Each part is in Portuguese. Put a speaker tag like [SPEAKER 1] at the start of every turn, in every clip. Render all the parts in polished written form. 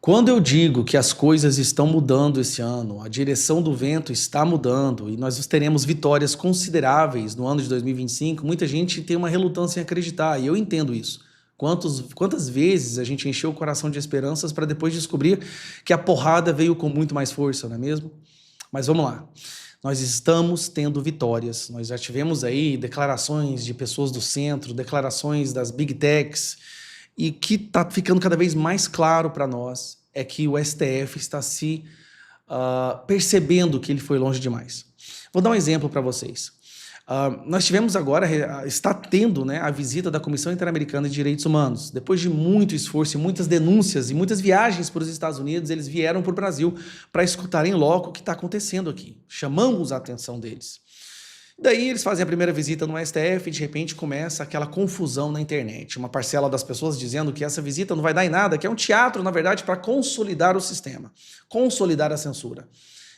[SPEAKER 1] Quando eu digo que as coisas estão mudando esse ano, a direção do vento está mudando e nós teremos vitórias consideráveis no ano de 2025, muita gente tem uma relutância em acreditar, e eu entendo isso. Quantas vezes a gente encheu o coração de esperanças para depois descobrir que a porrada veio com muito mais força, não é mesmo? Mas vamos lá. Nós estamos tendo vitórias. Nós já tivemos aí declarações de pessoas do centro, declarações das Big Techs, e o que está ficando cada vez mais claro para nós é que o STF está se percebendo que ele foi longe demais. Vou dar um exemplo para vocês. Nós tivemos agora, está tendo, né, a visita da Comissão Interamericana de Direitos Humanos. Depois de muito esforço e muitas denúncias e muitas viagens para os Estados Unidos, eles vieram para o Brasil para escutarem logo o que está acontecendo aqui. Chamamos a atenção deles. Daí eles fazem a primeira visita no STF e de repente começa aquela confusão na internet. Uma parcela das pessoas dizendo que essa visita não vai dar em nada, que é um teatro, na verdade, para consolidar o sistema, consolidar a censura.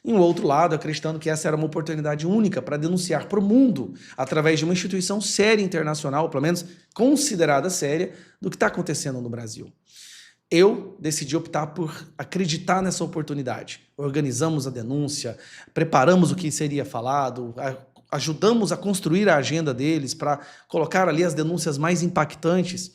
[SPEAKER 1] E um outro lado acreditando que essa era uma oportunidade única para denunciar para o mundo, através de uma instituição séria internacional, pelo menos considerada séria, do que está acontecendo no Brasil. Eu decidi optar por acreditar nessa oportunidade. Organizamos a denúncia, preparamos o que seria falado, ajudamos a construir a agenda deles para colocar ali as denúncias mais impactantes,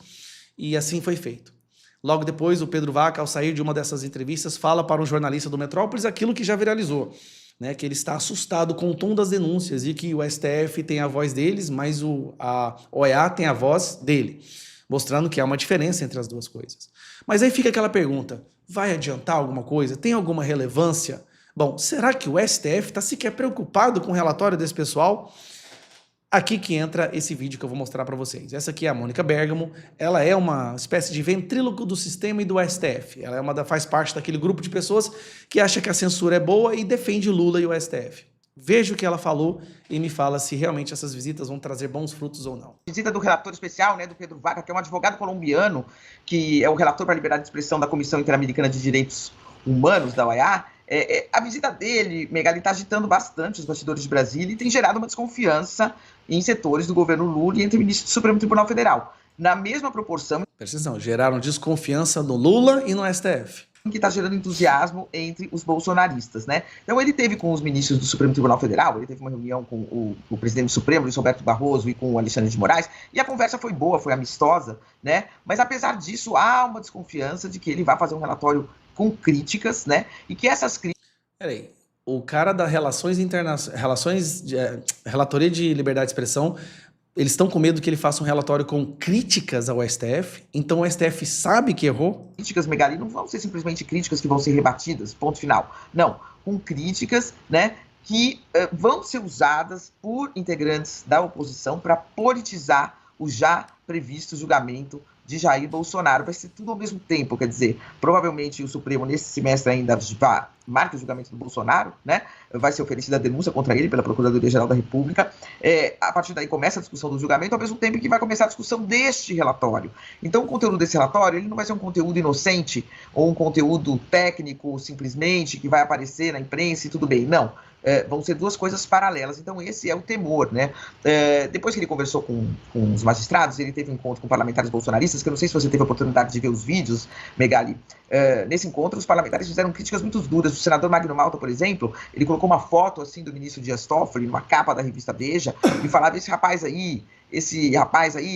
[SPEAKER 1] e assim foi feito. Logo depois, o Pedro Vaca, ao sair de uma dessas entrevistas, fala para um jornalista do Metrópolis aquilo que já viralizou, né, que ele está assustado com o tom das denúncias e que o STF tem a voz deles, mas a OEA tem a voz dele, mostrando que há uma diferença entre as duas coisas. Mas aí fica aquela pergunta, vai adiantar alguma coisa? Tem alguma relevância? Bom, será que o STF está sequer preocupado com o relatório desse pessoal? Aqui que entra esse vídeo que eu vou mostrar para vocês. Essa aqui é a Mônica Bergamo, ela é uma espécie de ventríloco do sistema e do STF. Ela faz parte daquele grupo de pessoas que acha que a censura é boa e defende Lula e o STF. Veja o que ela falou e me fala se realmente essas visitas vão trazer bons frutos ou não.
[SPEAKER 2] Visita do relator especial, né, do Pedro Vaca, que é um advogado colombiano, que é o relator para a liberdade de expressão da Comissão Interamericana de Direitos Humanos, da OEA. A visita dele, Megali, está agitando bastante os bastidores de Brasília e tem gerado uma desconfiança em setores do governo Lula e entre o ministro do Supremo Tribunal Federal. Na mesma proporção...
[SPEAKER 1] Presta atenção, geraram desconfiança no Lula e no STF.
[SPEAKER 2] Que está gerando entusiasmo entre os bolsonaristas, né? Então ele teve com os ministros do Supremo Tribunal Federal, ele teve uma reunião com o presidente do Supremo, Luiz Roberto Barroso, e com o Alexandre de Moraes, e a conversa foi boa, foi amistosa, né? Mas apesar disso, há uma desconfiança de que ele vai fazer um relatório com críticas, né? E que essas críticas...
[SPEAKER 1] Peraí, o cara da Relatoria de Liberdade de Expressão, eles estão com medo que ele faça um relatório com críticas ao STF? Então o STF sabe que errou?
[SPEAKER 2] Críticas, Megali, não vão ser simplesmente críticas que vão ser rebatidas, ponto final. Não, com críticas, né, que vão ser usadas por integrantes da oposição para politizar o já previsto julgamento de Jair Bolsonaro. Vai ser tudo ao mesmo tempo, quer dizer, provavelmente o Supremo nesse semestre ainda marca o julgamento do Bolsonaro, né? Vai ser oferecida a denúncia contra ele pela Procuradoria-Geral da República. A partir daí começa a discussão do julgamento, ao mesmo tempo que vai começar a discussão deste relatório. Então o conteúdo desse relatório, ele não vai ser um conteúdo inocente ou um conteúdo técnico simplesmente que vai aparecer na imprensa e tudo bem, não. Vão ser duas coisas paralelas, então esse é o temor, né? Depois que ele conversou com os magistrados, ele teve um encontro com parlamentares bolsonaristas, que eu não sei se você teve a oportunidade de ver os vídeos, Megali. Nesse encontro, os parlamentares fizeram críticas muito duras. O senador Magno Malta, por exemplo, ele colocou uma foto assim do ministro Dias Toffoli, numa capa da revista Veja, e falava, esse rapaz aí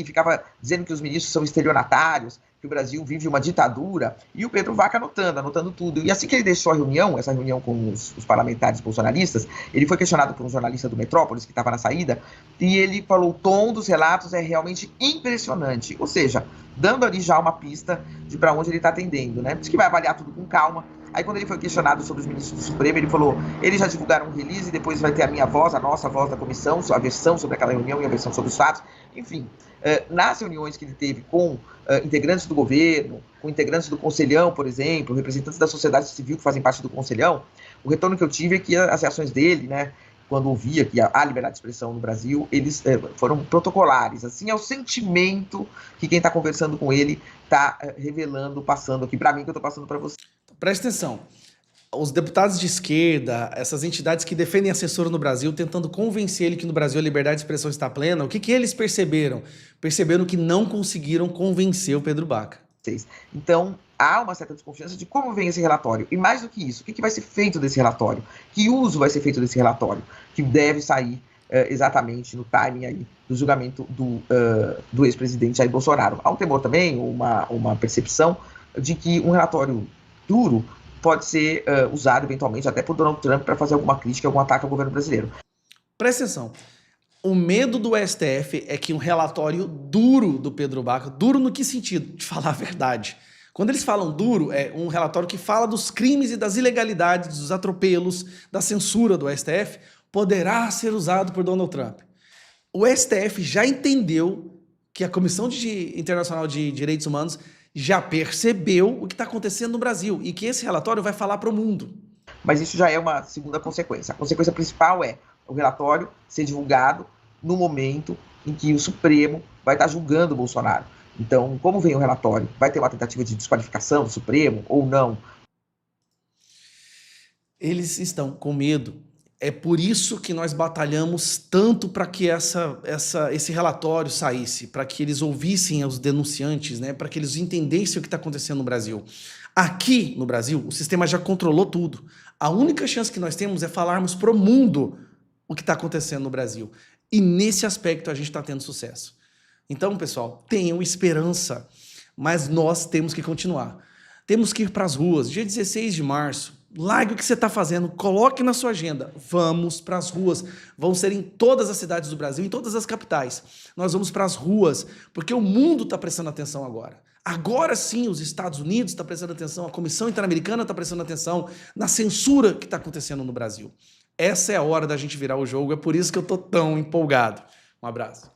[SPEAKER 2] ficava dizendo que os ministros são estelionatários, que o Brasil vive uma ditadura, e o Pedro Vaca anotando tudo. E assim que ele deixou a reunião, essa reunião com os parlamentares bolsonaristas, ele foi questionado por um jornalista do Metrópolis, que estava na saída, e ele falou, o tom dos relatos é realmente impressionante, ou seja, dando ali já uma pista de para onde ele está atendendo, né? Diz que vai avaliar tudo com calma. Aí quando ele foi questionado sobre os ministros do Supremo, ele falou, eles já divulgaram um release, depois vai ter a minha voz, a nossa voz da comissão, a versão sobre aquela reunião e a versão sobre os fatos. Enfim, nas reuniões que ele teve com integrantes do governo, com integrantes do Conselhão, por exemplo, representantes da sociedade civil que fazem parte do Conselhão, o retorno que eu tive é que as reações dele, né, quando ouvia que há liberdade de expressão no Brasil, eles foram protocolares. Assim, é o sentimento que quem está conversando com ele está revelando, passando aqui para mim, que eu estou passando para você.
[SPEAKER 1] Presta atenção, os deputados de esquerda, essas entidades que defendem a censura no Brasil, tentando convencer ele que no Brasil a liberdade de expressão está plena, o que eles perceberam? Perceberam que não conseguiram convencer o Pedro Vaca.
[SPEAKER 2] Então, há uma certa desconfiança de como vem esse relatório. E mais do que isso, o que vai ser feito desse relatório? Que uso vai ser feito desse relatório? Que deve sair exatamente no timing aí do julgamento do ex-presidente Jair Bolsonaro. Há um temor também, uma percepção de que um relatório duro pode ser usado eventualmente até por Donald Trump para fazer alguma crítica, algum ataque ao governo brasileiro.
[SPEAKER 1] Presta atenção. O medo do STF é que um relatório duro do Pedro Baca, duro no que sentido? De falar a verdade. Quando eles falam duro, é um relatório que fala dos crimes e das ilegalidades, dos atropelos, da censura do STF, poderá ser usado por Donald Trump. O STF já entendeu que a Comissão Internacional de Direitos Humanos já percebeu o que está acontecendo no Brasil e que esse relatório vai falar para o mundo.
[SPEAKER 2] Mas isso já é uma segunda consequência. A consequência principal é o relatório ser divulgado no momento em que o Supremo vai estar julgando o Bolsonaro. Então, como vem o relatório? Vai ter uma tentativa de desqualificação do Supremo ou não?
[SPEAKER 1] Eles estão com medo. É por isso que nós batalhamos tanto para que esse relatório saísse, para que eles ouvissem os denunciantes, né? Para que eles entendessem o que está acontecendo no Brasil. Aqui no Brasil, o sistema já controlou tudo. A única chance que nós temos é falarmos para o mundo o que está acontecendo no Brasil. E nesse aspecto a gente está tendo sucesso. Então, pessoal, tenham esperança, mas nós temos que continuar. Temos que ir para as ruas. Dia 16 de março, largue o que você está fazendo, coloque na sua agenda. Vamos para as ruas. Vão ser em todas as cidades do Brasil, em todas as capitais. Nós vamos para as ruas, porque o mundo está prestando atenção agora. Agora sim, os Estados Unidos estão prestando atenção, a Comissão Interamericana está prestando atenção na censura que está acontecendo no Brasil. Essa é a hora da gente virar o jogo, é por isso que eu estou tão empolgado. Um abraço.